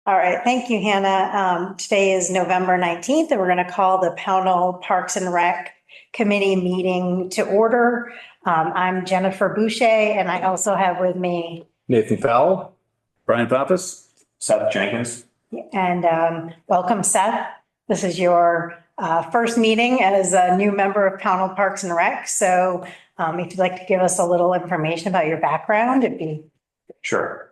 All right, thank you, Hannah. Today is November 19th, and we're going to call the Pownell Parks and Rec Committee meeting to order. I'm Jennifer Boucher, and I also have with me Nathan Fowle. Brian Pappas. Seth Jenkins. and welcome, Seth. This is your first meeting as a new member of Pownell Parks and Rec. So if you'd like to give us a little information about your background, it'd be Sure.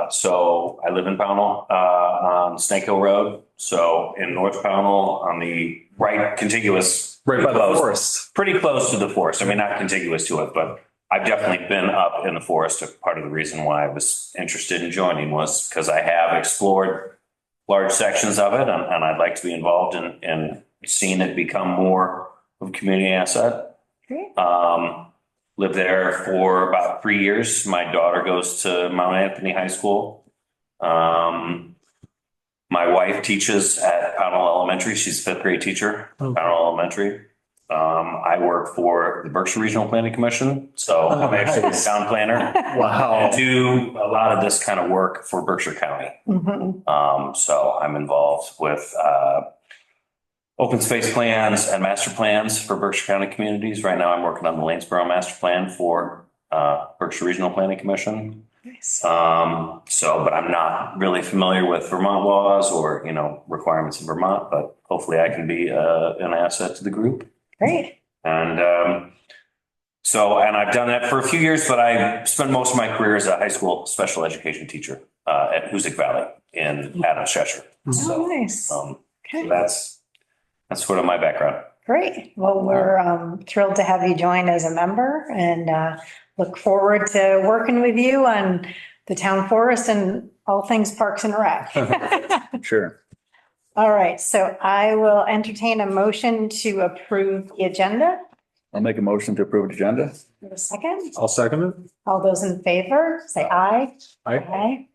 So I live in Pownell, on Snake Hill Road. So in North Pownell on the right contiguous. Right by the close- forest. Pretty close to the forest. I mean, not contiguous to it, but I've definitely been up in the forest. Part of the reason why I was interested in joining was because I have explored large sections of it and I'd like to be involved in seeing it become more of a community asset. great. Lived there for about 3 years. My daughter goes to Mount Anthony High School. My wife teaches at Pownell Elementary. She's a fifth grade teacher, Pownell Elementary. I work for the Berkshire Regional Planning Commission. So I'm actually a town planner. Wow. I do a lot of this kind of work for Berkshire County. Mhm. So I'm involved with open space plans and master plans for Berkshire County communities. Right now, I'm working on the Lanesboro master plan for Berkshire Regional Planning Commission. Nice. But I'm not really familiar with Vermont laws or, requirements in Vermont, but hopefully I can be an asset to the group. Great. And I've done that for a few years, but I spent most of my career as a high school special education teacher at Hoosick Valley in Adams, Cheshire. Oh, nice. Okay. That's sort of my background. Great. Well, we're thrilled to have you join as a member and look forward to working with you on the town forest and all things Parks and Rec. Sure. All right, so I will entertain a motion to approve the agenda. I'll make a motion to approve the agenda. A second. I'll second it. All those in favor, say aye. Aye. Aye.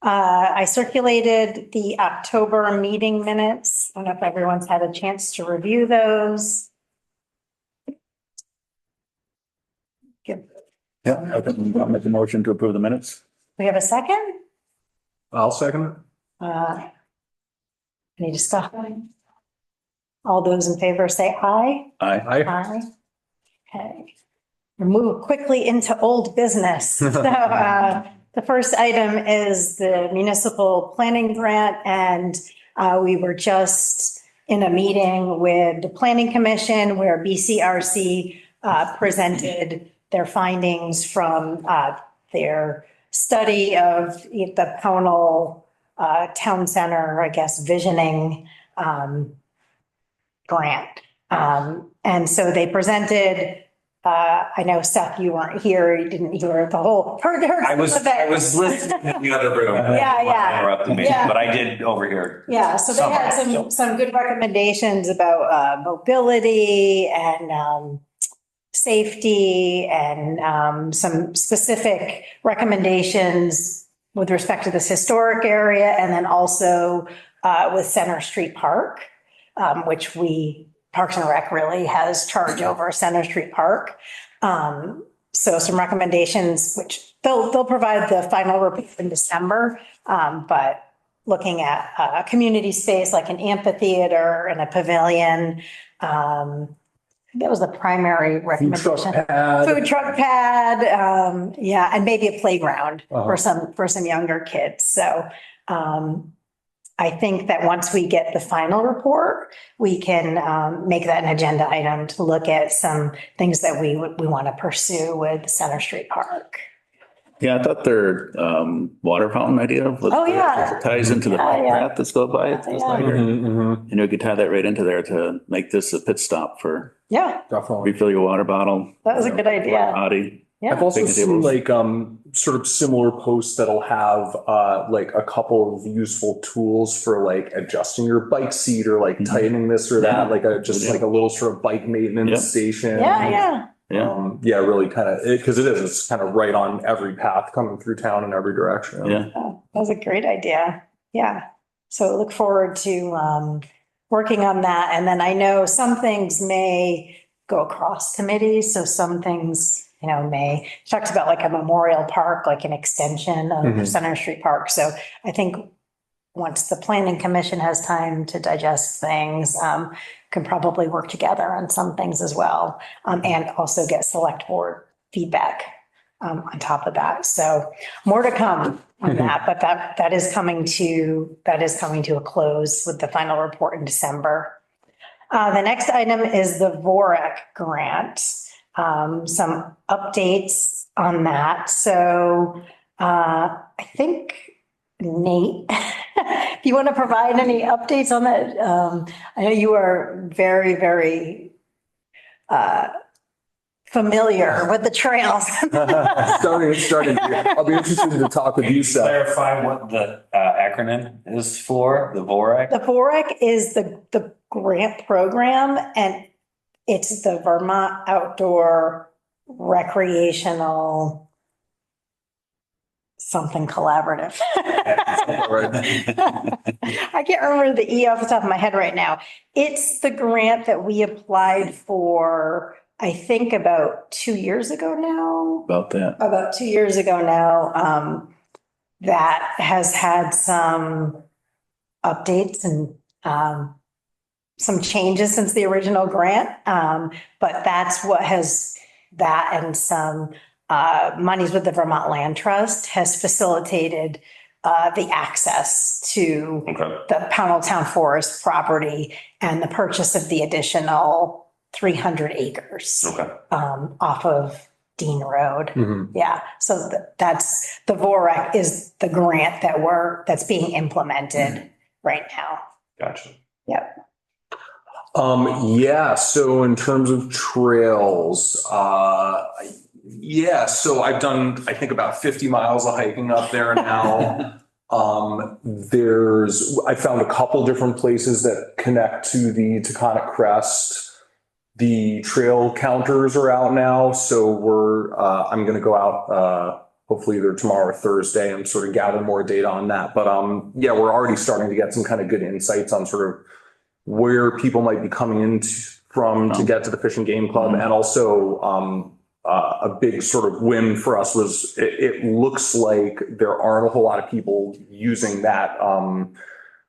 I circulated the October meeting minutes. I don't know if everyone's had a chance to review those. Good. Yeah, I'll make a motion to approve the minutes. We have a second? I'll second it. Any discussion? All those in favor say aye. Aye. Aye. Aye. Okay. We'll move quickly into old business. So the first item is the municipal planning grant, and we were just in a meeting with the Planning Commission where BCRC presented their findings from their study of the Pownell Town Center, I guess, visioning grant. And so they presented, I know Seth, you weren't here, you didn't hear the whole. I was listening in the other room. Yeah. Interrupted me, Yeah. but I did overhear. Yeah, so they had some good recommendations about mobility and safety and some specific recommendations with respect to this historic area, and then also with Center Street Park, which Parks and Rec really has charge over Center Street Park. So some recommendations, which they'll provide the final report in December, but looking at a community space like an amphitheater and a pavilion. That was the primary recommendation. Food truck pad, yeah, and maybe a playground for some younger kids. So I think that once we get the final report, we can make that an agenda item to look at some things that we want to pursue with Center Street Park. Yeah, I thought their water fountain idea ties into the bike path that's go by. It's like, we could tie that right into there to make this a pit stop for Definitely. refill your water bottle. That was a good idea. Body. Yeah. I've also Picnic seen tables. sort of similar posts that'll have a couple of useful tools for adjusting your bike seat or tightening this or that, a little sort of bike maintenance station. Yeah. Really kind of, because it's kind of right on every path coming through town in every direction. Yeah. Oh, that was a great idea. Yeah. So look forward to working on that. And then I know some things may go across committees. So some things, talked about a memorial park, like an extension of Center Street Park. So I think once the planning commission has time to digest things, can probably work together on some things as well. And also get select board feedback on top of that. So more to come on that, but that is coming to a close with the final report in December. The next item is the VORAC grant. Some updates on that. So I think Nate, if you want to provide any updates on that, I know you are very, very familiar with the trails. Starting. I'll be interested to talk with you, Seth. Clarify what the acronym is for, the VORAC? The VORAC is the grant program, and it's the Vermont Outdoor Recreational something collaborative. I can't remember the E off the top of my head right now. It's the grant that we applied for, I think about 2 years ago now. About 2 years ago now. That has had some updates and some changes since the original grant. But that's what has that and some monies with the Vermont Land Trust has facilitated the access to the Pownell Town Forest property and the purchase of the additional 300 acres off of Dean Road. Yeah. So that's the VORAC is the grant that's being implemented right now. Gotcha. Yep. Yeah. So in terms of trails, so I've done, I think about 50 miles of hiking up there now. I found a couple different places that connect to the Taconic Crest. The trail counters are out now. So I'm going to go out, hopefully either tomorrow or Thursday and sort of gather more data on that. But, we're already starting to get some kind of good insights on sort of where people might be coming in from to get to the Fish and Game Club. And also, a big sort of win for us was it looks like there aren't a whole lot of people using that,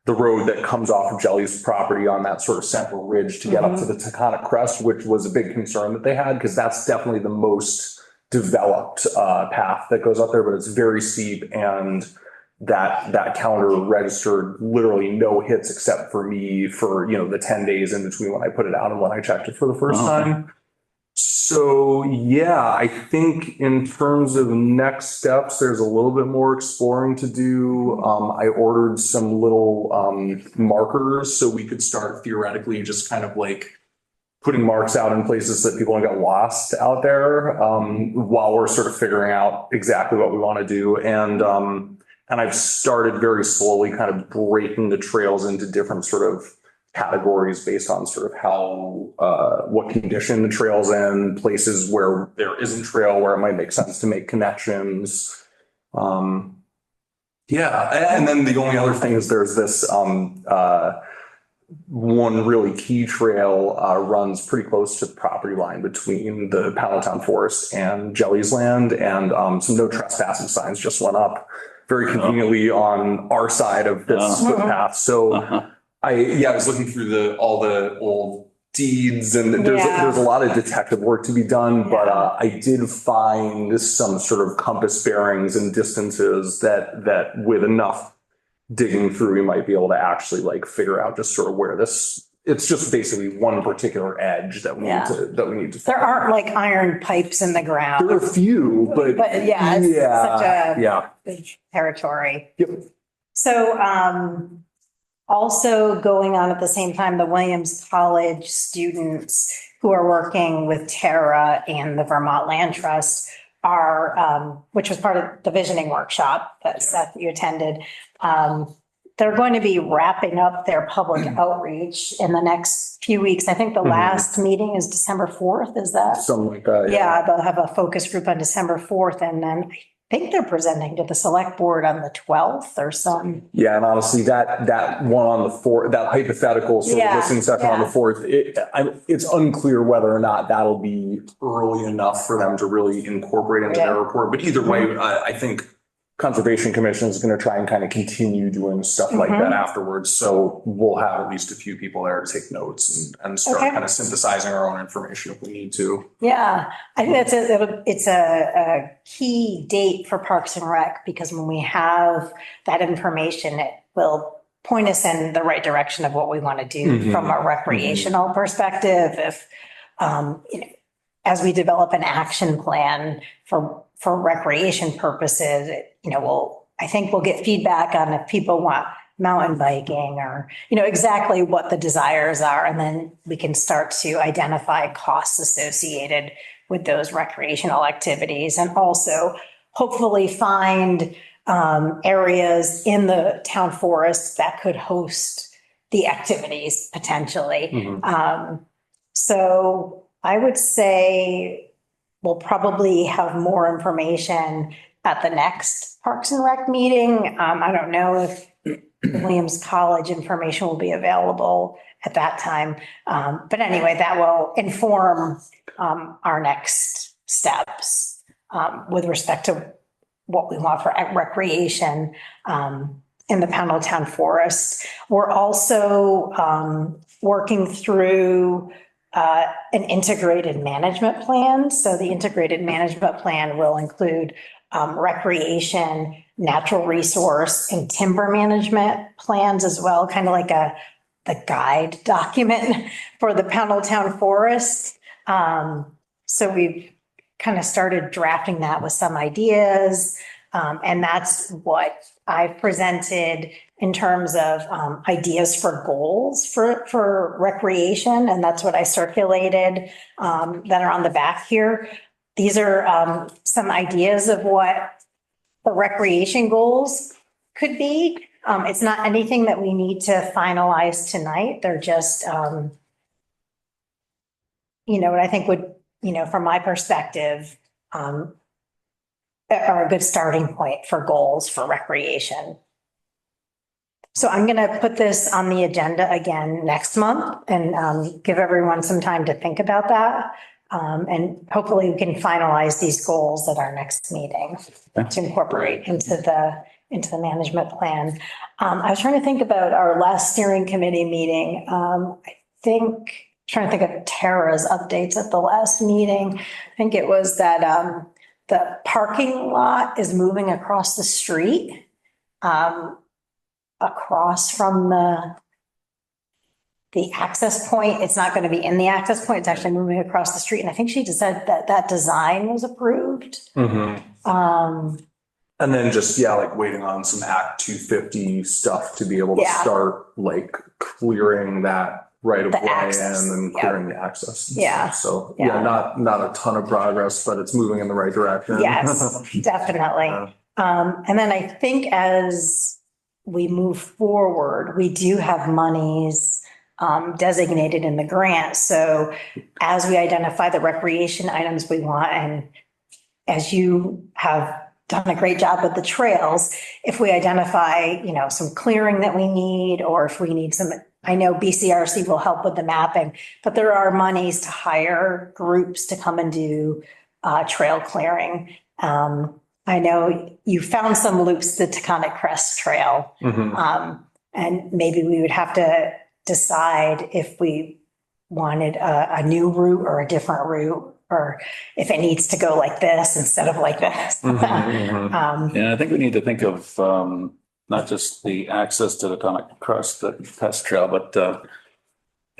the road that comes off of Jelly's property on that sort of central ridge to get up to the Taconic Crest, which was a big concern that they had, because that's definitely the most developed path that goes up there, but it's very steep, and that counter registered literally no hits except for me for, the 10 days in between when I put it out and when I checked it for the first time. So, I think in terms of next steps, there's a little bit more exploring to do. I ordered some little markers so we could start theoretically just kind of like putting marks out in places that people don't get lost out there while we're sort of figuring out exactly what we want to do. And I've started very slowly kind of breaking the trails into different sort of categories based on sort of how, what condition the trail's in, places where there isn't trail, where it might make sense to make connections. And then the only other thing is there's this one really key trail runs pretty close to the property line between the Pownell Town Forest and Jelly's land, and some no trespassing signs just went up very conveniently on our side of this footpath. So I was looking through all the old deeds, and there's a lot of detective work to be done, but I did find some sort of compass bearings and distances that with enough digging through, we might be able to actually like figure out just sort of where it's just basically one particular edge that we need to There aren't like iron pipes in the ground. There are a few, but it's such a big territory. Yep. So, also going on at the same time, the Williams College students who are working with Terra and the Vermont Land Trust are, which was part of the visioning workshop that Seth, you attended. They're going to be wrapping up their public outreach in the next few weeks. I think the last meeting is December 4th. Is that? Something like that. Yeah, they'll have a focus group on December 4th, and then I think they're presenting to the select board on the 12th or something. Yeah, and honestly, that one on the 4th, that hypothetical sort of listening session on the 4th, it's unclear whether or not that'll be early enough for them to really incorporate into their report. But either way, I think Conservation Commission is going to try and kind of continue doing stuff like that afterwards. So we'll have at least a few people there to take notes and start Okay. kind of synthesizing our own information if we need to. Yeah, I think it's a key date for Parks and Rec, because when we have that information, it will point us in the right direction of what we want to do from a recreational perspective. If, as we develop an action plan for recreation purposes, I think we'll get feedback on if people want mountain biking or, exactly what the desires are. And then we can start to identify costs associated with those recreational activities, and also hopefully find areas in the town forest that could host the activities potentially. So I would say we'll probably have more information at the next Parks and Rec meeting. I don't know if Williams College information will be available at that time. But anyway, that will inform our next steps with respect to what we want for recreation in the Pownell Town Forest. We're also working through an integrated management plan. So the integrated management plan will include recreation, natural resource, and timber management plans as well, kind of like the guide document for the Pownell Town Forest. So we've kind of started drafting that with some ideas. And that's what I've presented in terms of ideas for goals for recreation. And that's what I circulated that are on the back here. These are some ideas of what the recreation goals could be. It's not anything that we need to finalize tonight. They're just, what I think would, from my perspective, are a good starting point for goals for recreation. So I'm going to put this on the agenda again next month and give everyone some time to think about that. And hopefully we can finalize these goals at our next meeting to incorporate into the management plan. I was trying to think about our last steering committee meeting. Trying to think of Tara's updates at the last meeting. I think it was that the parking lot is moving across the street, across from the access point. It's not going to be in the access point. It's actually moving across the street. And I think she just said that design was approved. And then just, like waiting on some Act 250 stuff to be able to start like clearing that right of way and then clearing the access. So not a ton of progress, but it's moving in the right direction. Yes, definitely. And then I think as we move forward, we do have monies designated in the grant. So as we identify the recreation items we want, and as you have done a great job with the trails, if we identify, some clearing that we need, or if we need some, I know BCRC will help with the mapping, but there are monies to hire groups to come and do trail clearing. I know you found some loops, the Taconic Crest Trail, and maybe we would have to decide if we wanted a new route or a different route, or if it needs to go like this instead of like this. I think we need to think of not just the access to the Taconic Crest, the test trail, but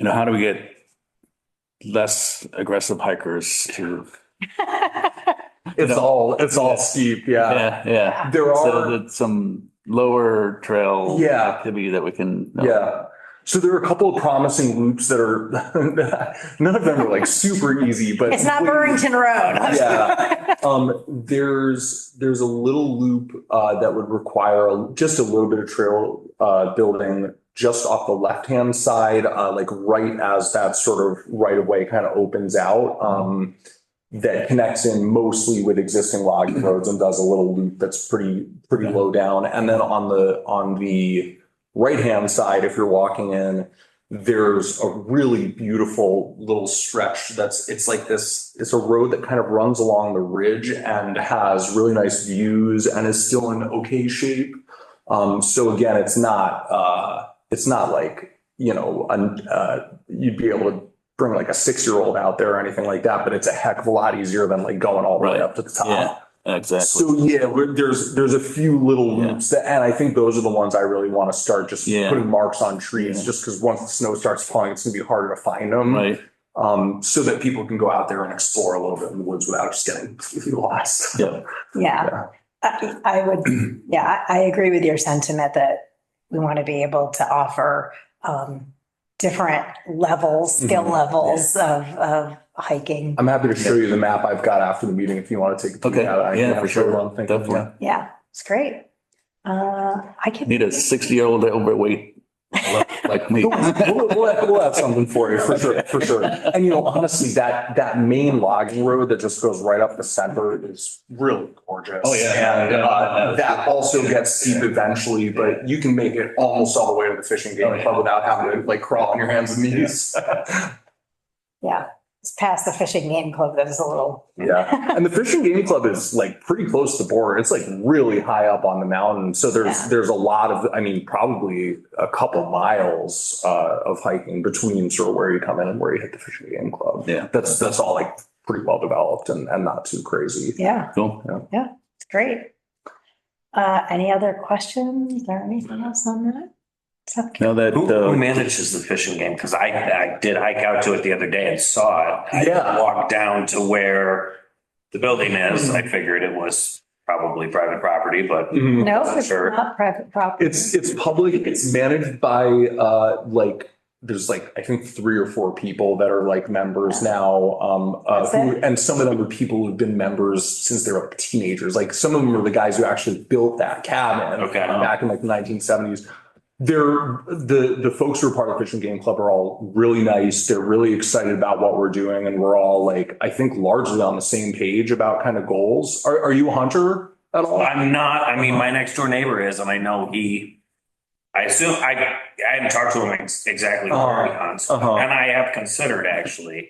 how do we get less aggressive hikers to? It's all steep. Yeah. There are some lower trail activity that we can. So there are a couple of promising loops that are, none of them are like super easy, but. It's not Burrington Road. There's a little loop that would require just a little bit of trail building just off the left-hand side, like right as that sort of right of way kind of opens out. That connects in mostly with existing logging roads and does a little loop that's pretty low down. And then on the right-hand side, if you're walking in, there's a really beautiful little stretch it's a road that kind of runs along the ridge and has really nice views and is still in okay shape. So again, it's not like, you'd be able to bring like a 6-year-old out there or anything like that, but it's a heck of a lot easier than like going all the way up to the top. Yeah, exactly. So yeah, there's a few little loops and I think those are the ones I really want to start just putting marks on trees, just because once the snow starts falling, it's gonna be harder to find them. Right. So that people can go out there and explore a little bit in the woods without just getting completely lost. Yeah. Yeah. I would, I agree with your sentiment that we want to be able to offer different levels, skill levels of hiking. I'm happy to show you the map I've got after the meeting if you want to take a peek Okay. at it. I Yeah, can for show you sure. what I'm thinking. Definitely. Yeah, it's great. I can. Need a 60-year-old overweight like me. We'll have something for you for sure. And honestly, that main logging road that just goes right up the center is really gorgeous. Oh, yeah. And that also gets steep eventually, but you can make it almost all the way to the fishing game club without having to like crawl on your hands and knees. Yeah, it's past the fishing game club. That is a little. Yeah, and the fishing game club is like pretty close to the border. It's like really high up on the mountain. So there's a lot of, probably a couple miles of hiking between sort of where you come in and where you hit the fishing game club. Yeah. That's all like pretty well developed and not too crazy. Yeah, Cool. it's great. Any other questions or anything else on that? Now that, Who manages the fishing game? Because I did hike out to it the other day and saw it. I walked down to where the building is. I figured it was probably private property, but No, Not it's sure. not private property. It's public. It's managed by there's like I think 3 or 4 people that are like members now. That's it? And some of them are people who've been members since they were like teenagers. Like some of them are the guys who actually built that cabin back in like the 1970s. They're the folks who are part of the Fishing Game Club are all really nice. They're really excited about what we're doing, and we're all like, I think, largely on the same page about kind of goals. Are you a hunter at all? I'm not. I mean, my next door neighbor is, and I know I assume I haven't talked to him exactly where he hunts, and I have considered actually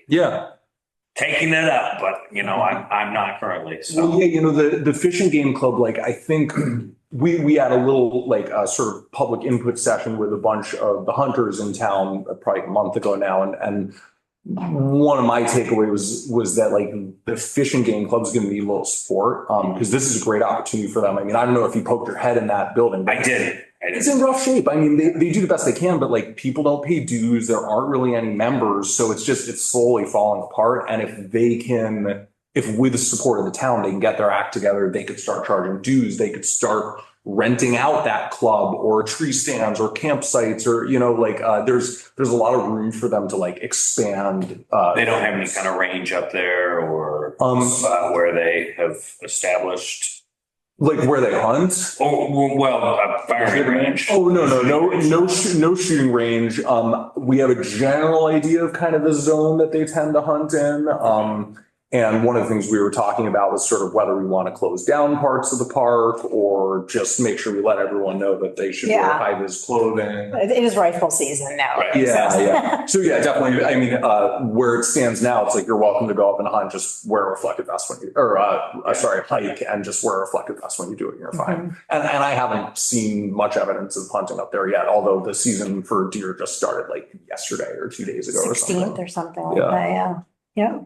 taking it up, but I'm not currently. So Well, yeah, the Fishing Game Club, like I think we had a little like sort of public input session with a bunch of the hunters in town probably a month ago now, and one of my takeaways was that like the Fishing Game Club is going to need a little support because this is a great opportunity for them. I mean, I don't know if you poked your head in that building. But I did. It's in rough shape. I mean, they do the best they can, but like people don't pay dues. There aren't really any members. So it's slowly falling apart. And if with the support of the town, they can get their act together, they could start charging dues. They could start renting out that club or tree stands or campsites or, there's a lot of room for them to like expand. They don't have any kind of range up there or where they have established. Like where they hunt? Oh, well, a firing range. Oh, no shooting range. We have a general idea of kind of the zone that they tend to hunt in. And one of the things we were talking about was sort of whether we want to close down parts of the park or just make sure we let everyone know that they should wear high-vis clothing. It is rifle season now. Right. Yeah. So yeah, definitely. I mean, where it stands now, it's like you're welcome to go up and hunt, just wear a reflective vest when hike and just wear a reflective vest when you do it, and you're fine. And I haven't seen much evidence of hunting up there yet, although the season for deer just started like yesterday or 2 days ago or something. 16th or something like that, yeah.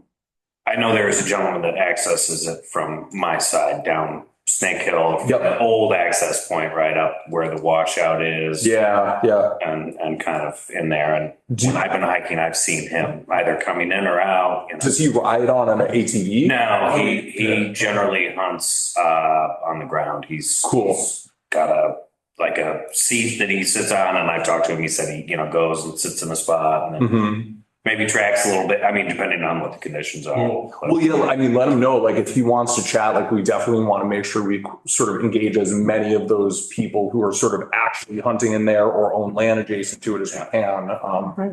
I know there is a gentleman that accesses it from my side down Snake Hill, Yep. an old access point right up where the washout is. Yeah. And kind of in there. And when I've been hiking, I've seen him either coming in or out. Does he ride on an ATV? No, he generally hunts on the ground. He's got a seat that he sits on, and I've talked to him. He said he goes and sits in a spot and then maybe tracks a little bit. I mean, depending on what the conditions are. Well, yeah, I mean, let him know, like, if he wants to chat, like, we definitely want to make sure we sort of engage as many of those people who are sort of actually hunting in there or own land adjacent to it as we can.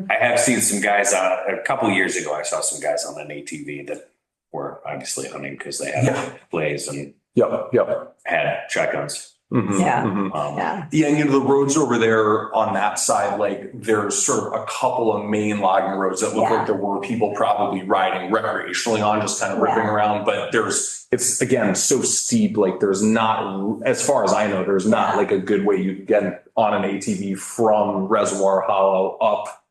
I have seen some guys a couple years ago, I saw some guys on an ATV that were obviously hunting because they had blaze and Yep. had shotguns. Mhm, Yeah. mhm. Yeah. Yeah, and the roads over there on that side, like there's sort of a couple of main logging roads that look Yeah. like there were people probably riding recreationally on, just kind of ripping Yeah. around. But it's again so steep, like there's not, as far as I know, there's not Yeah. like a good way you can get on an ATV from Reservoir Hollow up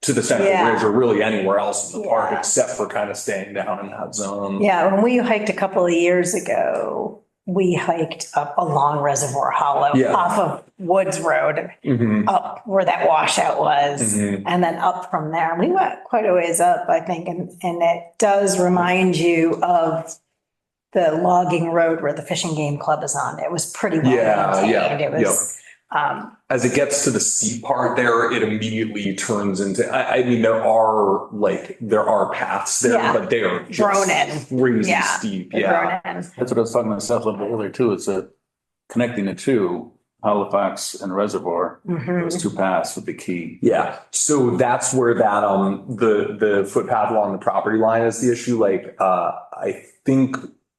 to the Central Yeah. Ridge or really anywhere else in the park, Yeah. except for kind of staying down in that zone. Yeah, when we hiked a couple of years ago, we hiked up along Reservoir Hollow Yeah. off of Woods Road, Mhm, up where that washout was. mhm. And then up from there, we went quite a ways up, I think, and it does remind you of the logging road where the Fishing Game Club is on. It was pretty well Yeah, yeah, maintained. It was, As it gets to the steep part there, it immediately turns into, I mean, there are paths there, Yeah. but they are Thrown just in. crazy Yeah. steep. thrown Yeah. in. That's what I was talking to myself a little bit earlier too, is that connecting the two, Halifax and Reservoir, those two paths would be key. Yeah. So that's where that, the footpath along the property line is the issue. Like,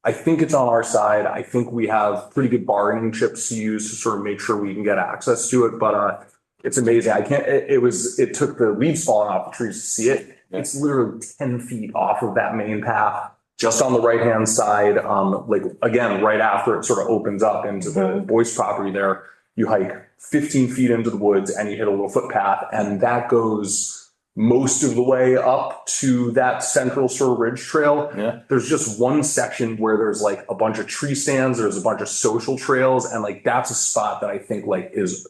I think it's on our side. I think we have pretty good bargaining chips to use to sort of make sure we can get access to it. But it's amazing. It took the leaves falling off the trees to see it. It's literally 10 feet off of that main path, just on the right-hand side. Like again, right after it sort of opens up into the Boyce property there, you hike 15 feet into the woods and you hit a little footpath, and that goes most of the way up to that central sort of ridge trail. Yeah. There's just one section where there's like a bunch of tree stands, there's a bunch of social trails, and like that's a spot that I think like is,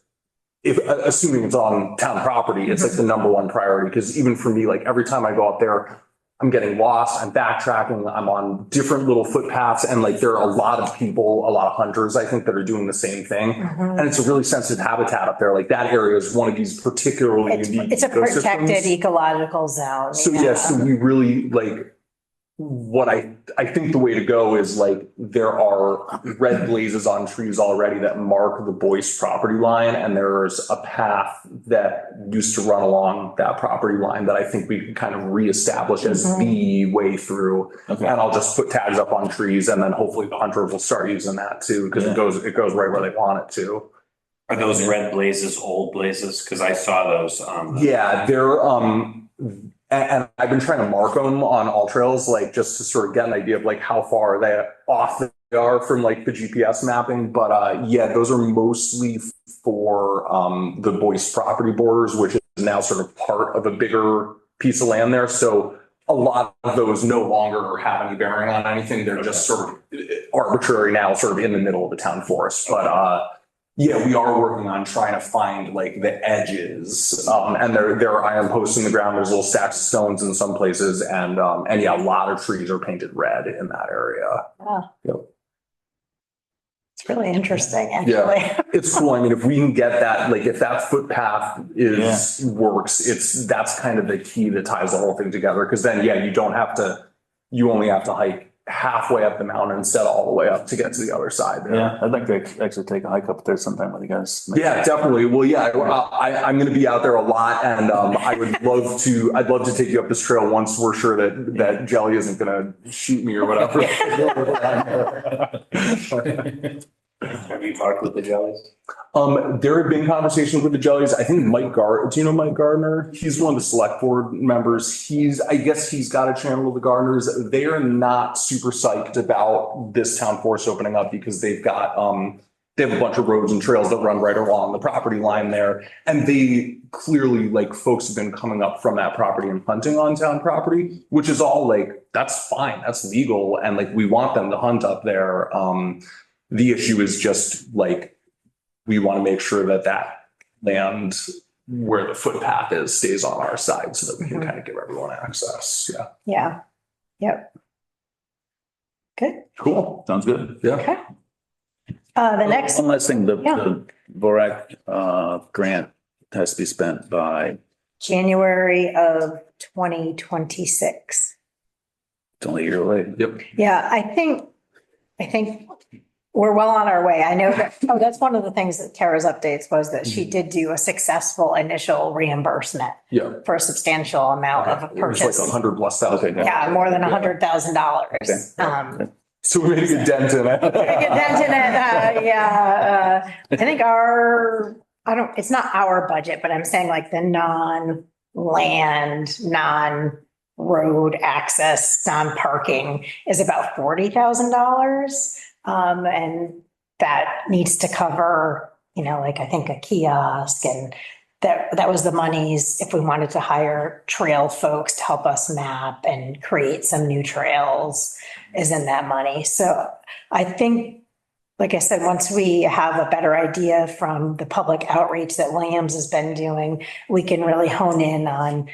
if assuming it's on town property, it's like the number one priority. Because even for me, like every time I go up there, I'm getting lost, I'm backtracking, I'm on different little footpaths, and like there are a lot of people, a lot of hunters, I think, that are doing the same thing. And it's a really sensitive habitat up there. Like that area is one of these particularly unique. It's a protected ecosystems. ecological zone. So yes, so we really like, what I think the way to go is like, there are red blazes on trees already that mark the Boyce property line. And there's a path that used to run along that property line that I think we can kind of reestablish as the way through. Okay. And I'll just put tags up on trees, and then hopefully the hunters will start using that too, because it goes right where they want it to. Are those red blazes old blazes? Because I saw those on. Yeah, they're, and I've been trying to mark them on all trails, like just to sort of get an idea of like how far they off they are from like the GPS mapping. But yeah, those are mostly for the Boyce property borders, which is now sort of part of a bigger piece of land there. So a lot of those no longer have any bearing on anything. They're just sort of arbitrary now, sort of in the middle of the town forest. But yeah, we are working on trying to find like the edges. And there are iron posts in the ground. There's little stacks of stones in some places. And yeah, a lot of trees are painted red in that area. Yeah. Yep. It's really interesting, actually. Yeah. It's cool. I mean, if we can get that, like if that footpath works, that's kind of the key that ties the whole thing together. Cause then, yeah, you only have to hike halfway up the mountain instead of all the way up to get to the other side there. Yeah, I'd like to actually take a hike up there sometime with you guys. Yeah, definitely. Well, yeah, I'm going to be out there a lot, and I'd love to take you up this trail once we're sure that Jelly isn't going to shoot me or whatever. Have you talked with the jellies? There have been conversations with the Jellies. I think do you know Mike Gardner? He's one of the select board members. I guess he's got a channel with the Gardners. They are not super psyched about this town forest opening up because they have a bunch of roads and trails that run right along the property line there. And they clearly, like, folks have been coming up from that property and hunting on town property, which is all like, that's fine. That's legal. And like, we want them to hunt up there. The issue is just like, we want to make sure that land where the footpath is stays on our side so that we can kind of give everyone access. Yeah. Yeah. Yep. Good. Cool. Sounds good. Yeah. Okay. The next, One last thing, the Yeah. VORAC grant has to be spent by, January of 2026. it's only a year away. Yep. Yeah, I think we're well on our way. I know that, that's one of the things that Tara's updates was that she did do a successful initial reimbursement Yeah. for a substantial amount of a It was like purchase. $100,000+. Okay. Yeah, more than $100,000. Okay. So we made a good dent in it. Get dent in it, yeah. I think it's not our budget, but I'm saying like the non-land, non-road access, non-parking is about $40,000. And that needs to cover, like I think a kiosk, and that was the monies if we wanted to hire trail folks to help us map and create some new trails is in that money. So I think, like I said, once we have a better idea from the public outreach that Williams has been doing, we can really hone in on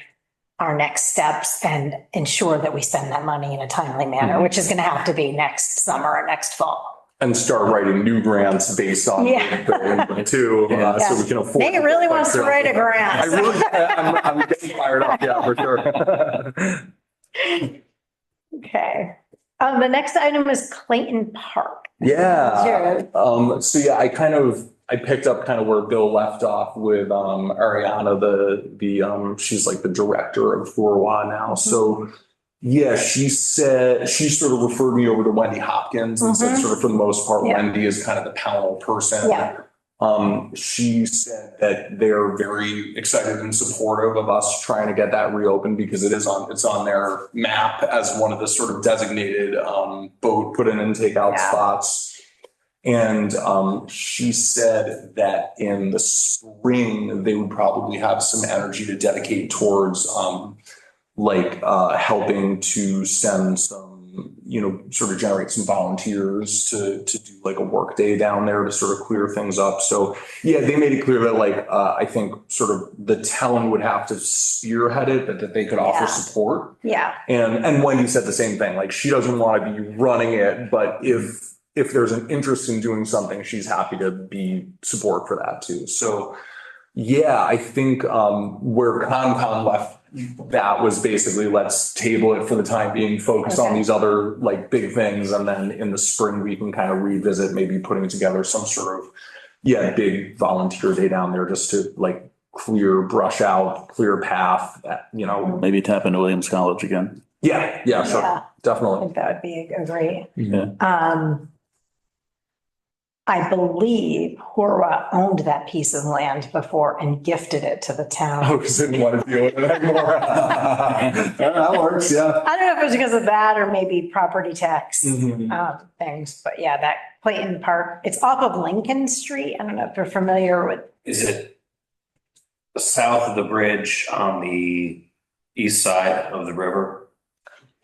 our next steps and ensure that we spend that money in a timely manner, which is going to have to be next summer or next fall. And start writing new grants based on too, so we can afford. Nate really wants to write a grant. I'm getting fired up, yeah, for sure. Okay. The next item is Clayton Park. Yeah. So yeah, I picked up kind of where Bill left off with Ariana, she's like the director of FORWA now. So yeah, she said, she sort of referred me over to Wendy Hopkins and said sort of for the most part, Wendy is kind of the panel person. Yeah. She said that they're very excited and supportive of us trying to get that reopened because it's on their map as one of the sort of designated boat put in and take out spots. And she said that in the spring, they would probably have some energy to dedicate towards helping to send some, sort of generate some volunteers to do like a work day down there to sort of clear things up. So yeah, they made it clear that I think sort of the town would have to spearhead it, but that they could offer support. Yeah. And Wendy said the same thing, like she doesn't want to be running it, but if there's an interest in doing something, she's happy to be support for that too. So yeah, I think where Concom left that was basically let's table it for the time being, focus on these other like big things. And then in the spring, we can kind of revisit maybe putting together some sort of, big volunteer day down there just to like brush out, clear path, Maybe tap into Williams College again. Yeah, sure. I Definitely. think that would be a great. Yeah. I believe Horwa owned that piece of land before and gifted it to the town. Oh, because they didn't want to deal with it anymore. That works, yeah. I don't know if it was because of that or maybe property tax things, but yeah, that Clayton Park, it's off of Lincoln Street. I don't know if you're familiar with. Is it south of the bridge on the east side of the river?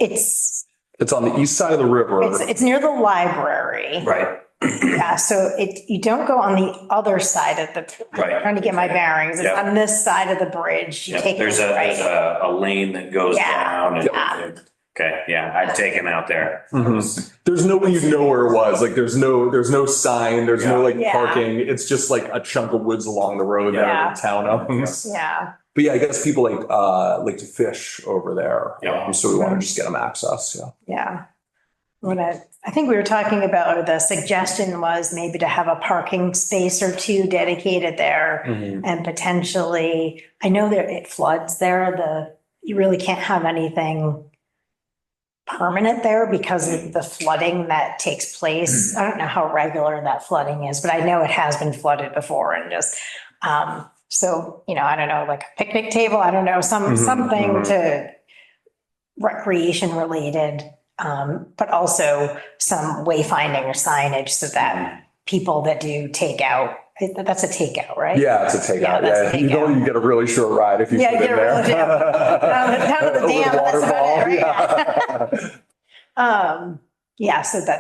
It's on the east side of the river. It's near the library. Right. Yeah, so you don't go on the other side of the, I'm trying to get my bearings. It's on this side of the bridge. You take there's a lane that goes down. And, okay, yeah, I'd taken out there. There's no way you know where it was. Like there's no sign, there's no like parking. It's just like a chunk of woods along the road that the town owns. Yeah. But yeah, I guess people like to fish over there. Yeah. So we want to just get them access. Yeah. I think we were talking about, or the suggestion was maybe to have a parking space or two dedicated there and potentially, I know that it floods there. You really can't have anything permanent there because of the flooding that takes place. I don't know how regular that flooding is, but I know it has been flooded before and just, so, I don't know, like a picnic table, I don't know, something to recreation related. But also some wayfinding or signage so that people that do takeout, that's a takeout, right? Yeah, it's a takeout. Yeah, you get a really short ride if you put it there. Down to the dam, that's about it,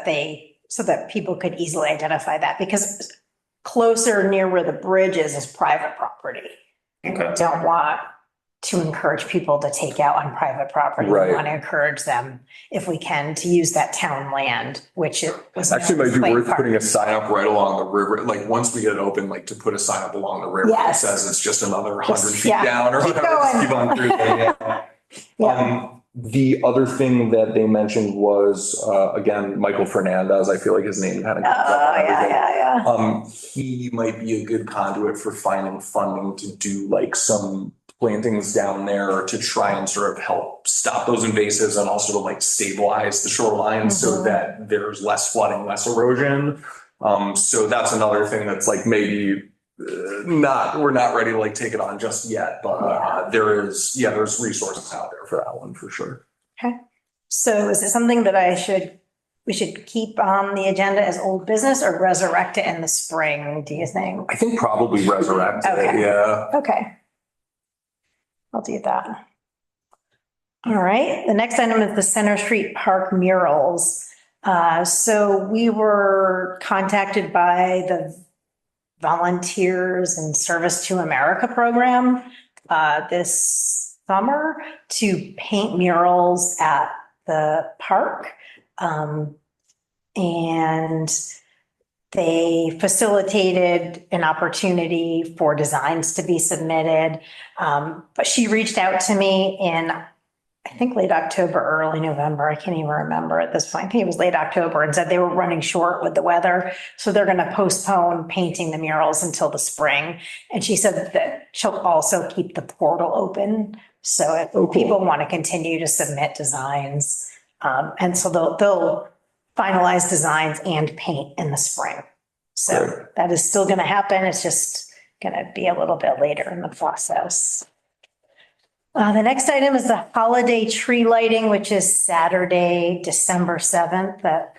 right? So that people could easily identify that because closer near where the bridge is private property. Okay. We don't want to encourage people to take out on private property. Right. We want to encourage them, if we can, to use that town land, which it was. Actually might be worth putting a sign up right along the river. Like once we get it open, like to put a sign up along the river that says it's just another 100 feet down or whatever. Just keep on cruising. The other thing that they mentioned was, again, Michael Fernandez. I feel like his name kind of comes up on everything. He might be a good conduit for finding funding to do like some plantings down there to try and sort of help stop those invasives and also to like stabilize the shoreline so that there's less flooding, less erosion. So that's another thing that's like maybe we're not ready to like take it on just yet, but there's resources out there for that one for sure. Okay. So is it something that we should keep on the agenda as old business or resurrect it in the spring, do you think? I think probably resurrect it, Okay. yeah. Okay. I'll do that. All right, the next item is the Center Street Park murals. So we were contacted by the Volunteers and Service to America program this summer to paint murals at the park. And they facilitated an opportunity for designs to be submitted. But she reached out to me in, I think, late October, early November. I can't even remember at this point. I think it was late October, and said they were running short with the weather. So they're going to postpone painting the murals until the spring. And she said that she'll also keep the portal open. So if people want to continue to submit designs. And so they'll finalize designs and paint in the spring. So Great. that is still going to happen. It's just going to be a little bit later in the process. The next item is the holiday tree lighting, which is Saturday, December 7th at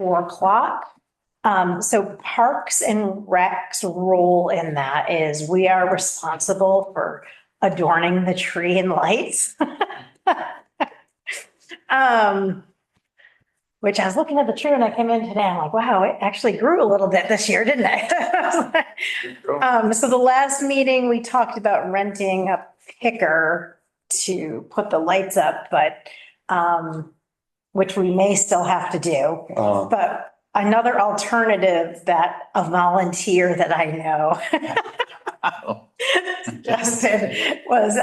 4:00. So Parks and Rec's role in that is we are responsible for adorning the tree and lights. Which I was looking at the tree when I came in today. I'm like, wow, it actually grew a little bit this year, didn't it? So the last meeting, we talked about renting a picker to put the lights up, but, which we may still have to do. But another alternative that a volunteer that I know suggested was,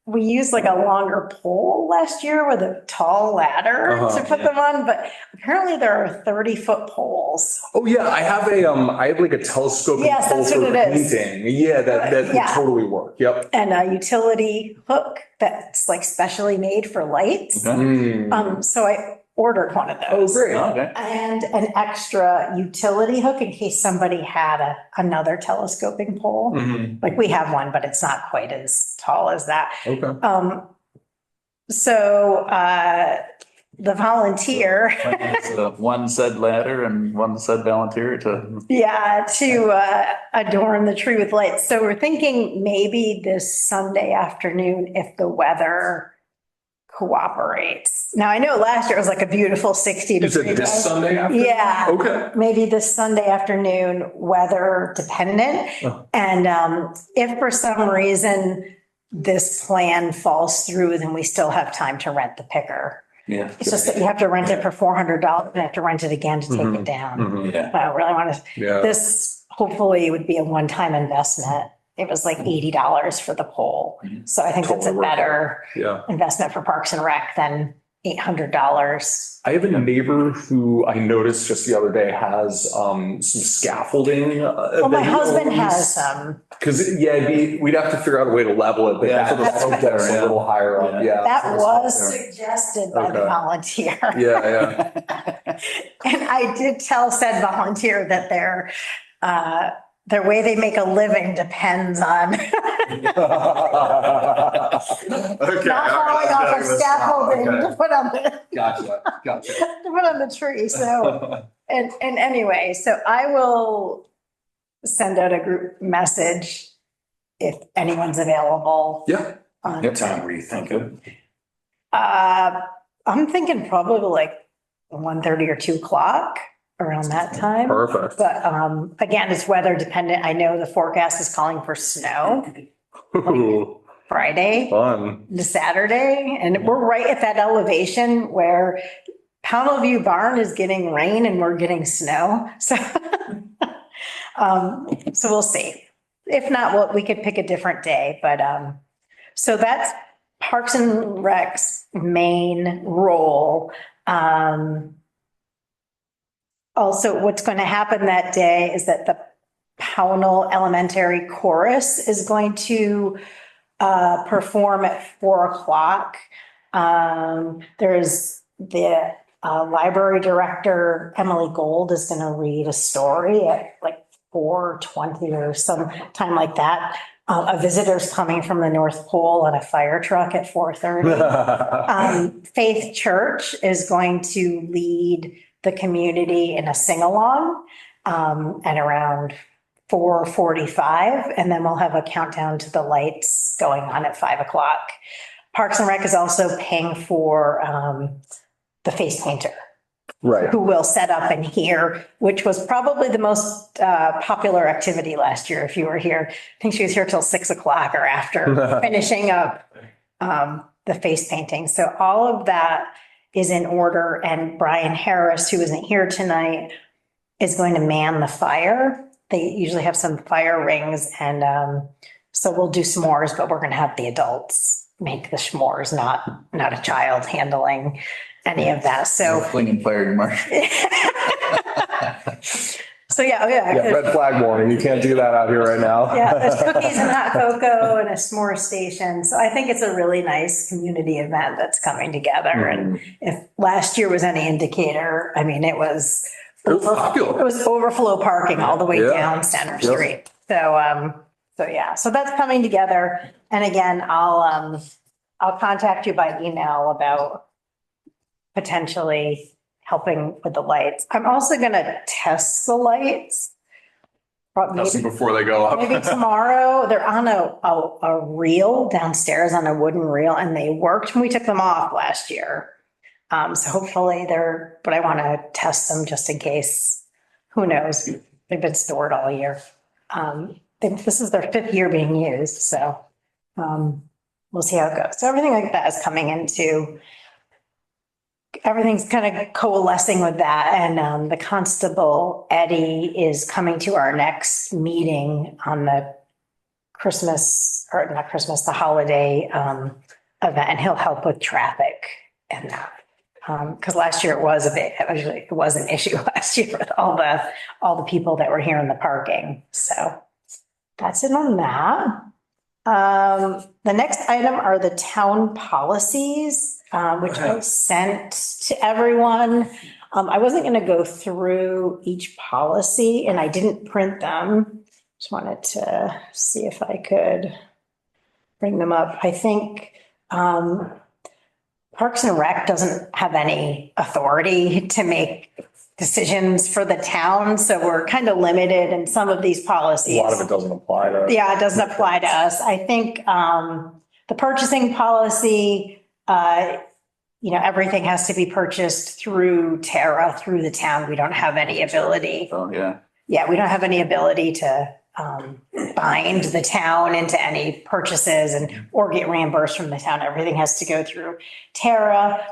we used like a longer pole last year with a tall ladder to put them on, but apparently there are 30-foot poles. Oh yeah, I have like a telescoping Yes, pole that's for what it is. painting. Yeah, that would Yeah. totally work. Yep. And a utility hook that's like specially made for lights. So I ordered one of those. Oh, great. Okay. And an extra utility hook in case somebody had another telescoping pole. Like we have one, but it's not quite as tall as that. Okay. So the volunteer, One said ladder and one said volunteer to. to adorn the tree with lights. So we're thinking maybe this Sunday afternoon if the weather cooperates. Now, I know last year it was like a beautiful 60 You degrees. said this Sunday after? Yeah. Okay. Maybe this Sunday afternoon, weather dependent. Oh. And if for some reason this plan falls through, then we still have time to rent the picker. Yeah. It's just that you have to rent it for $400 and have to rent it again to take it down. Yeah. I don't really want to, Yeah. this hopefully would be a one-time investment. It was like $80 for the pole. So I think that's a Totally worth it. better Yeah. investment for Parks and Rec than $800. I have a neighbor who I noticed just the other day has some scaffolding. Well, my husband has some. Because we'd have to figure out a way to level it, but Yeah. that's a little higher up. Yeah. That was suggested by the Okay. volunteer. Yeah. And I did tell said volunteer that their way they make a living depends on Okay. not falling off a scaffolding to put on the, Gotcha. to put on the tree. So, and anyway, so I will send out a group message if anyone's available. Yeah. What time were you thinking? I'm thinking probably like 1:30 or 2:00 around that time. Perfect. But again, it's weather dependent. I know the forecast is calling for snow Ooh, Friday fun. to Saturday. And we're right at that elevation where Pownell View Barn is getting rain and we're getting snow. So, so we'll see. If not, we could pick a different day. But so that's Parks and Rec's main role. Also, what's going to happen that day is that the Pownell Elementary Chorus is going to perform at 4 o'clock. There's the library director, Emily Gold, is going to read a story at like 4:20 or some time like that. A visitor's coming from the North Pole on a fire truck at 4:30. Faith Church is going to lead the community in a sing-along at around 4:45, and then we'll have a countdown to the lights going on at 5 o'clock. Parks and Rec is also paying for the face painter, Right. who will set up in here, which was probably the most popular activity last year. If you were here, I think she was here till 6 o'clock or after finishing up the face painting. So all of that is in order. And Brian Harris, who isn't here tonight, is going to man the fire. They usually have some fire rings, and so we'll do s'mores, but we're going to have the adults make the s'mores, not a child handling any of that. So Flinging fire marsh. So yeah, Yeah, red flag warning. You can't do that out here right now. yeah, there's cookies and hot cocoa and a s'more station. So I think it's a really nice community event that's coming together. And if last year was any indicator, I mean, it was overflow parking all the way Yeah. down Center Street. So yeah, so that's coming together. And again, I'll contact you by email about potentially helping with the lights. I'm also going to test the lights. Just before they go up. Maybe tomorrow. They're on a reel downstairs, on a wooden reel, and they worked when we took them off last year. So hopefully but I want to test them just in case. Who knows? They've been stored all year. This is their 5th year being used, so we'll see how it goes. So everything like that is coming into, everything's kind of coalescing with that. And the Constable Eddie is coming to our next meeting on the the holiday event, and he'll help with traffic and that. Because last year it was an issue last year with all the people that were here in the parking. So that's it on that. The next item are the town policies, which I sent to everyone. I wasn't going to go through each policy, and I didn't print them. Just wanted to see if I could bring them up. I think Parks and Rec doesn't have any authority to make decisions for the town, so we're kind of limited in some of these policies. A lot of it doesn't apply to. Yeah, it doesn't apply to us. I think the purchasing policy, everything has to be purchased through Terra, through the town. We don't have any ability. Oh, yeah. Yeah, we don't have any ability to bind the town into any purchases or get reimbursed from the town. Everything has to go through Terra.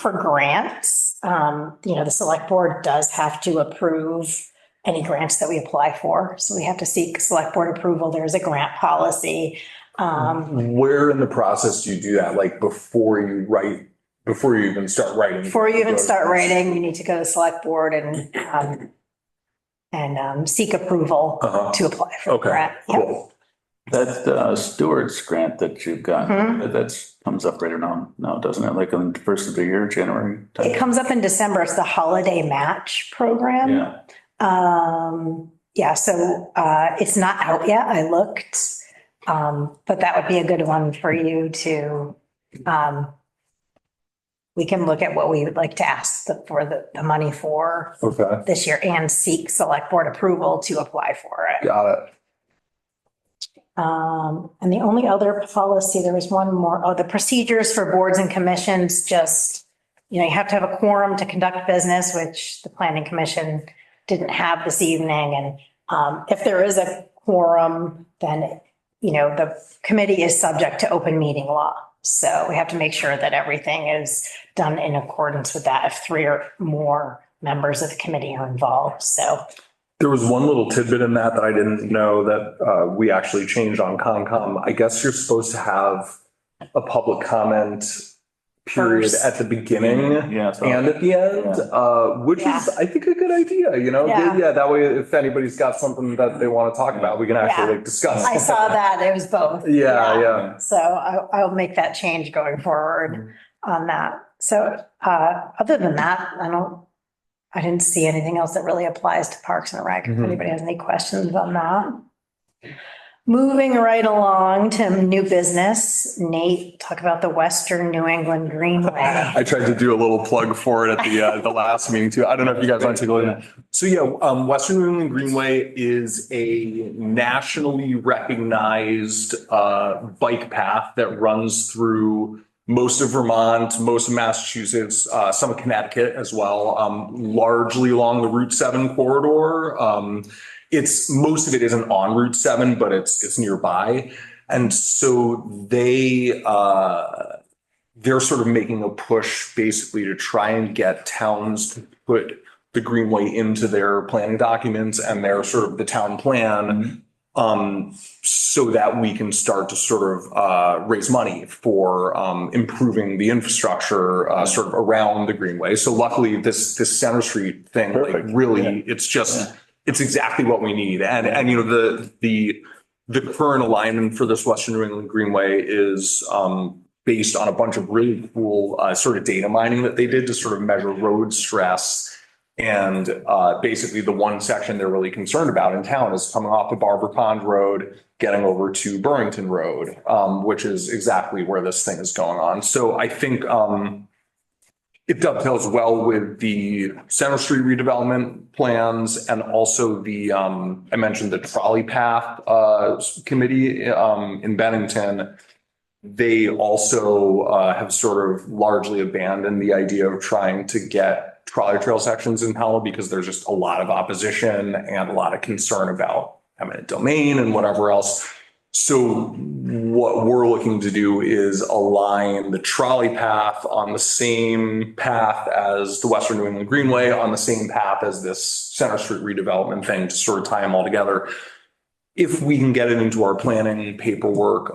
For grants, the select board does have to approve any grants that we apply for. So we have to seek select board approval. There's a grant policy. Where in the process do you do that? Like before you even start writing? Before you even start writing, you need to go to the select board and seek approval to apply for the grant. Yep. Cool. That Stewart's grant that you've got, that comes up right now, doesn't it? Like on the first of the year, January? It comes up in December. It's the holiday match program. Yeah. So it's not out yet. I looked, but that would be a good one for you to, we can look at what we would like to ask for the money for this year and seek select board approval to apply for it. Got it. And the only other policy, there was one more, the procedures for boards and commissions, just, you have to have a quorum to conduct business, which the planning commission didn't have this evening. And if there is a quorum, then, the committee is subject to open meeting law. So we have to make sure that everything is done in accordance with that if 3 or more members of the committee are involved. So there was one little tidbit in that I didn't know that we actually changed on Concom. I guess you're supposed to have a public comment period First. at the beginning Yeah, so- and at the end, which is, I think, a good idea, you know? Yeah. Yeah, that way, if anybody's got something that they want to talk about, we can actually Yeah. like discuss. I saw that. It was both. Yeah. So I'll make that change going forward on that. So other than that, I didn't see anything else that really applies to Parks and Rec. If Mhm. anybody has any questions on that. Moving right along to new business, Nate, talk about the Western New England Greenway. I tried to do a little plug for it at the last meeting too. I don't know if you guys want to take a look at it. So yeah, Western New England Greenway is a nationally recognized bike path that runs through most of Vermont, most of Massachusetts, some of Connecticut as well, largely along the Route 7 corridor. It's most of it isn't on Route 7, but it's nearby. And so they're sort of making a push basically to try and get towns to put the Greenway into their planning documents and their sort of the town plan, so that we can start to sort of raise money for improving the infrastructure sort of around the Greenway. So luckily this Center Street thing, like really, it's exactly what we need. And you know, the current alignment for this Western New England Greenway is based on a bunch of really cool sort of data mining that they did to sort of measure road stress. And basically the one section they're really concerned about in town is coming off the Barber Pond Road, getting over to Burrington Road, which is exactly where this thing is going on. So I think it dovetails well with the Center Street redevelopment plans and also the, I mentioned the trolley path committee in Bennington. They also have sort of largely abandoned the idea of trying to get trolley trail sections in Powell because there's just a lot of opposition and a lot of concern about eminent domain and whatever else. So what we're looking to do is align the trolley path on the same path as the Western New England Greenway, on the same path as this Center Street redevelopment thing to sort of tie them all together. If we can get it into our planning paperwork,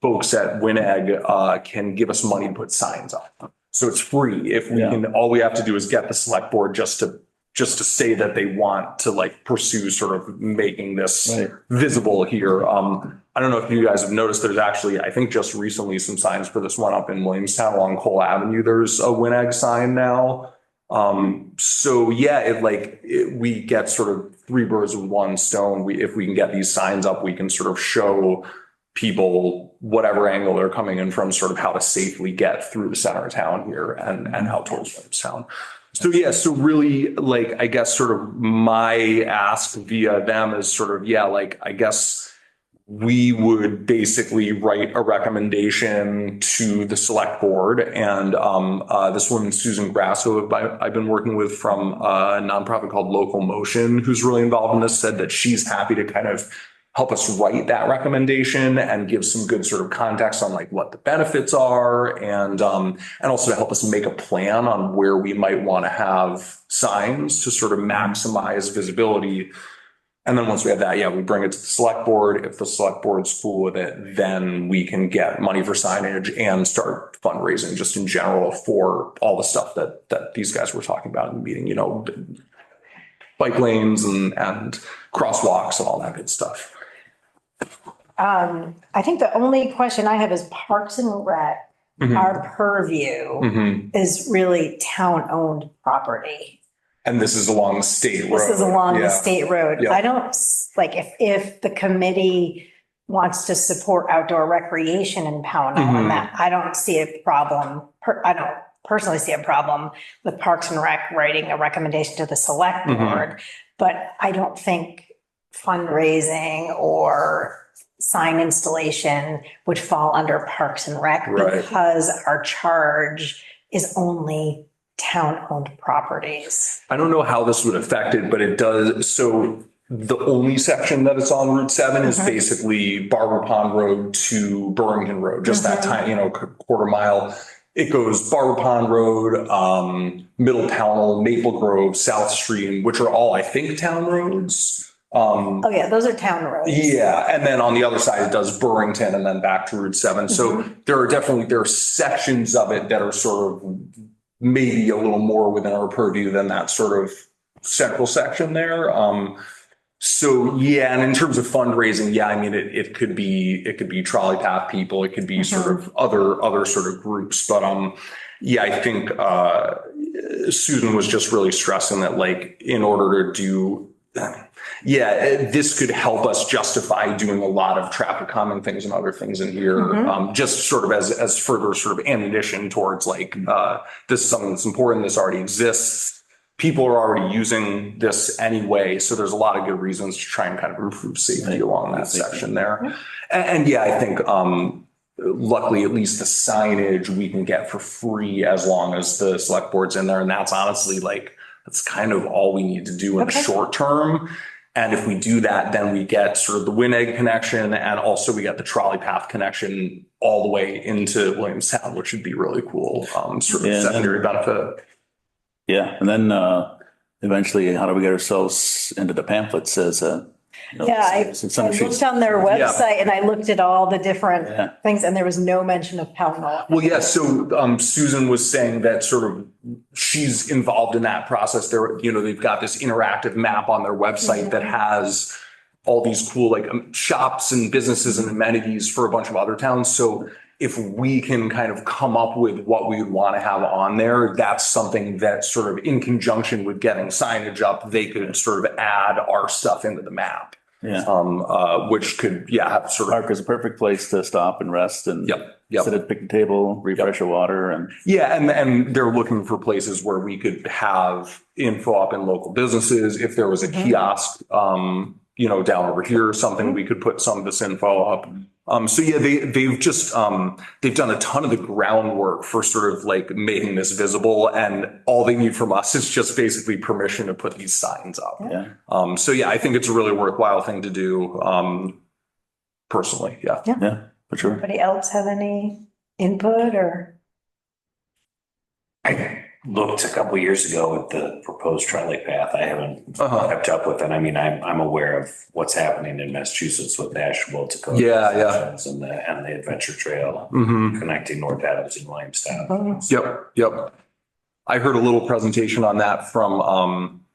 folks at WINEG can give us money to put signs on. So it's free. If we can, all we have to do is get the select board just to say that they want to like pursue sort of making this visible here. I don't know if you guys have noticed, there's actually, I think just recently some signs for this one up in Williamstown along Cole Avenue. There's a WINEG sign now. So yeah, we get sort of three birds with one stone. If we can get these signs up, we can sort of show people, whatever angle they're coming in from, sort of how to safely get through the center of town here and how towards Williamstown. So yeah, so really, like, I guess sort of my ask via them is sort of, I guess we would basically write a recommendation to the select board. And this woman, Susan Grasso, I've been working with from a nonprofit called Local Motion, who's really involved in this, said that she's happy to kind of help us write that recommendation and give some good sort of context on like what the benefits are, and also to help us make a plan on where we might want to have signs to sort of maximize visibility. And then once we have that, we bring it to the select board. If the select board's cool with it, then we can get money for signage and start fundraising just in general for all the stuff that these guys were talking about in the meeting, you know, bike lanes and crosswalks and all that good stuff. I think the only question I have is Parks and Rec, our purview is really town-owned property. And this is along the state road. This is along the state road. Yeah. I don't, like, if the committee wants to support outdoor recreation in Pownell and that, I don't see a problem. I don't personally see a problem with Parks and Rec writing a recommendation to the select board, but I don't think fundraising or sign installation would fall under Parks and Rec because our charge is only town-owned properties. I don't know how this would affect it, but it does. So the only section that it's on Route 7 is basically Barber Pond Road to Burrington Road, just that tiny, quarter mile. It goes Barber Pond Road, Middle Pownell, Maple Grove, South Stream, which are all, I think, town roads. Oh, yeah, those are town roads. Yeah, and then on the other side, it does Burrington and then back to Route 7. So there are sections of it that are sort of maybe a little more within our purview than that sort of central section there. So yeah, and in terms of fundraising, yeah, I mean, it could be trolley path people, it could be sort of other sort of groups, but yeah, I think Susan was just really stressing that, like, in order to do, yeah, this could help us justify doing a lot of traffic calming things and other things in here, just sort of as further sort of ammunition towards, like, this is something that's important, this already exists. People are already using this anyway, so there's a lot of good reasons to try and kind of improve safety along that section there. And yeah, I think luckily, at least the signage we can get for free as long as the select board's in there. And that's honestly, like, that's kind of all we need to do in the short term. And if we do that, then we get sort of the Winegg connection, and also we get the trolley path connection all the way into Williamstown, which would be really cool, sort of secondary benefit. Yeah, and then eventually, how do we get ourselves into the pamphlets as a? I looked on their website and I looked at all the different things, and there was no mention of Pownell. Well, yeah, so Susan was saying that sort of she's involved in that process. They've got this interactive map on their website that has all these cool, like, shops and businesses and amenities for a bunch of other towns. So if we can kind of come up with what we would want to have on there, that's something that sort of in conjunction with getting signage up, they could sort of add our stuff into the map. Yeah. Which could, have sort of. Park is a perfect place to stop and rest and Yep. sit at the picnic table, refresh your water and. Yeah. And they're looking for places where we could have info up in local businesses. If there was a kiosk, down over here or something, we could put some of this info up. So yeah, they've just, they've done a ton of the groundwork for sort of like making this visible, and all they need from us is just basically permission to put these signs up. Yeah. So yeah, I think it's a really worthwhile thing to do, personally. Yeah. Yeah, for sure. Anybody else have any input or? I looked a couple of years ago at the proposed trolley path. I haven't kept up with it. I mean, I'm aware of what's happening in Massachusetts with the Asheville Dakota. And the Adventure Trail connecting North Adams and Williamstown. Yep. I heard a little presentation on that from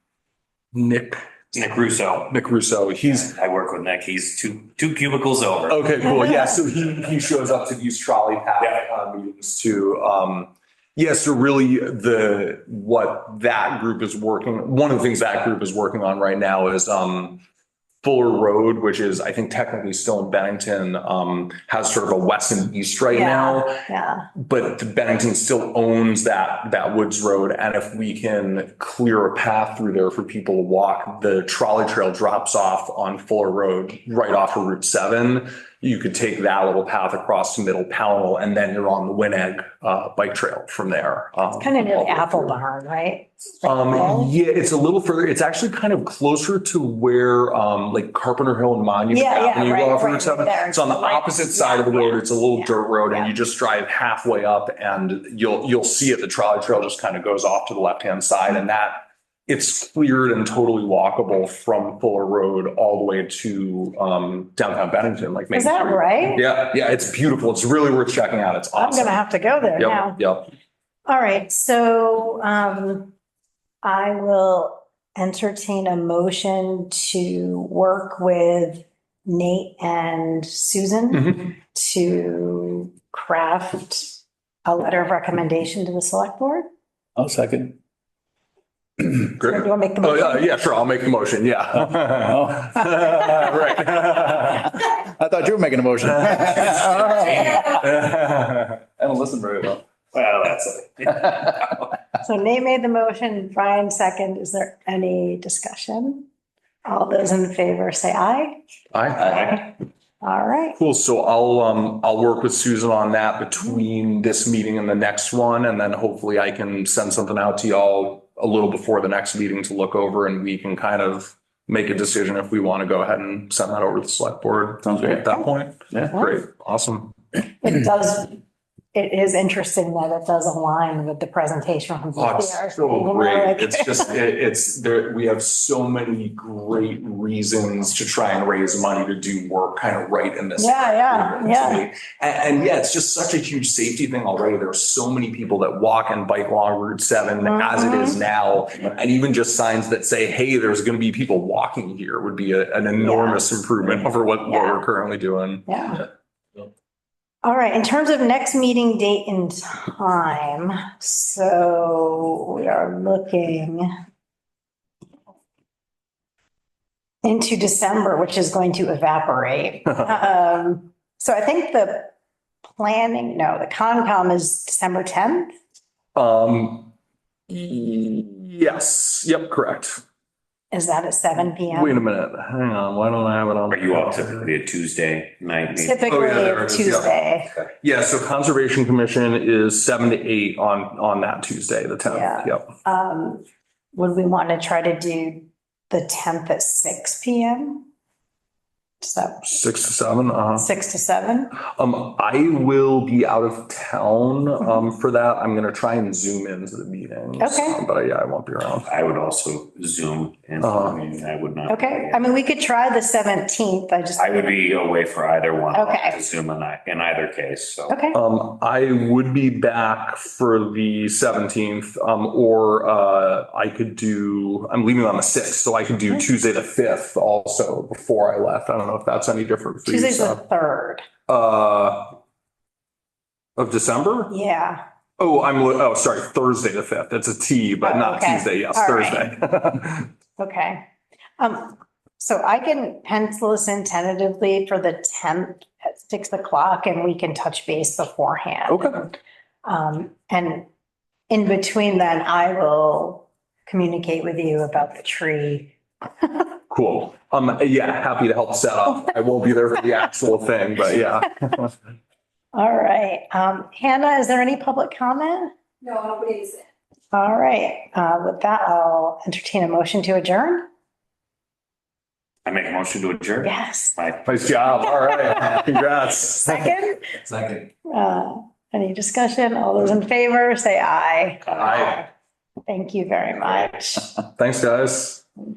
Nick Russo. I work with Nick. He's two cubicles over. Okay, cool. Yeah, so he shows up to these trolley path meetings too. So really what that group is one of the things that group is working on right now is Fuller Road, which is, I think, technically still in Bennington, has sort of a west and east right now. Yeah. But Bennington still owns that Woods Road. And if we can clear a path through there for people to walk, the trolley trail drops off on Fuller Road right off of Route 7. You could take that little path across to Middle Pownell, and then you're on the Winegg bike trail from there. Kind of near the Apple Barn, right? Yeah, it's a little further. It's actually kind of closer to where like Carpenter Hill and Monument Avenue go off Route 7. It's on the opposite side of the road. It's a little dirt road, and you just drive halfway up, and you'll see it. The trolley trail just kind of goes off to the left-hand side, and it's cleared and totally walkable from Fuller Road all the way to downtown Bennington. Like, is that right? Yeah, it's beautiful. It's really worth checking out. It's awesome. I'm gonna have to go there now. Yep. All right, so I will entertain a motion to work with Nate and Susan to craft a letter of recommendation to the select board. I'll second. Great. Do you want to make the motion? Oh, yeah, sure. I'll make the motion. Yeah. Right. I thought you were making a motion. I don't listen very well. Well, that's it. So Nate made the motion, Brian second. Is there any discussion? All those in favor say aye. Aye. All right. Cool. So I'll work with Susan on that between this meeting and the next one, and then hopefully I can send something out to y'all a little before the next meeting to look over, and we can kind of make a decision if we want to go ahead and send that over to the select board. Sounds great at that point. Yeah. Great. Awesome. It does it is interesting that it does align with the presentation from Oh, it's VPR. so You know, great. like- It's just, it's there, we have so many great reasons to try and raise money to do work kind of right in this. Yeah, yeah. And yeah, it's just such a huge safety thing already. There's so many people that walk and bike along Route 7 as it is now. And even just signs that say, hey, there's going to be people walking here would be an enormous improvement over what we're currently doing. Yeah. All right, in terms of next meeting date and time, so we are looking into December, which is going to evaporate. So I think the Concom is December 10th. Yes. Yep. Correct. Is that at 7 PM? Wait a minute. Hang on. Why don't I have it on? Are you all typically a Tuesday night meeting? Typically Oh, yeah, there it is, yeah. Tuesday. Yeah. So Conservation Commission is 7 to 8 on that Tuesday, the 10th. Yeah. Yep. Would we want to try to do the 10th at 6 PM? So 6 to 7. 6 to 7? I will be out of town for that. I'm gonna try and zoom into the meetings. Okay. But yeah, I won't be around. I would also Zoom and I mean, I would not. Okay, I mean, we could try the 17th. I would be away for either one. I'll Okay. have to Zoom in either case, so. Okay, I would be back for the 17th, or I could do, I'm leaving on the 6th, so I could do Tuesday the 5th also before I left. I don't know if that's any different for you. Tuesday's the Seth. 3rd. Of December? Yeah, Oh, sorry, Thursday the 5th. It's a T, but Oh, not okay. Tuesday. Yes, All right. Thursday. okay. So I can pencil us in tentatively for the 10th at 6 o'clock and we can touch base beforehand. Okay. And in between then, I will communicate with you about the tree. Cool. Yeah, happy to help set up. I won't be there for the actual thing, but yeah. All right. Hannah, is there any public comment? No, nobody's. All right. With that, I'll entertain a motion to adjourn. I make a motion to adjourn. Yes. Nice job. All right. Congrats. Second, Second. any discussion? All those in favor, say aye. Aye. Thank you very much. Thanks, guys.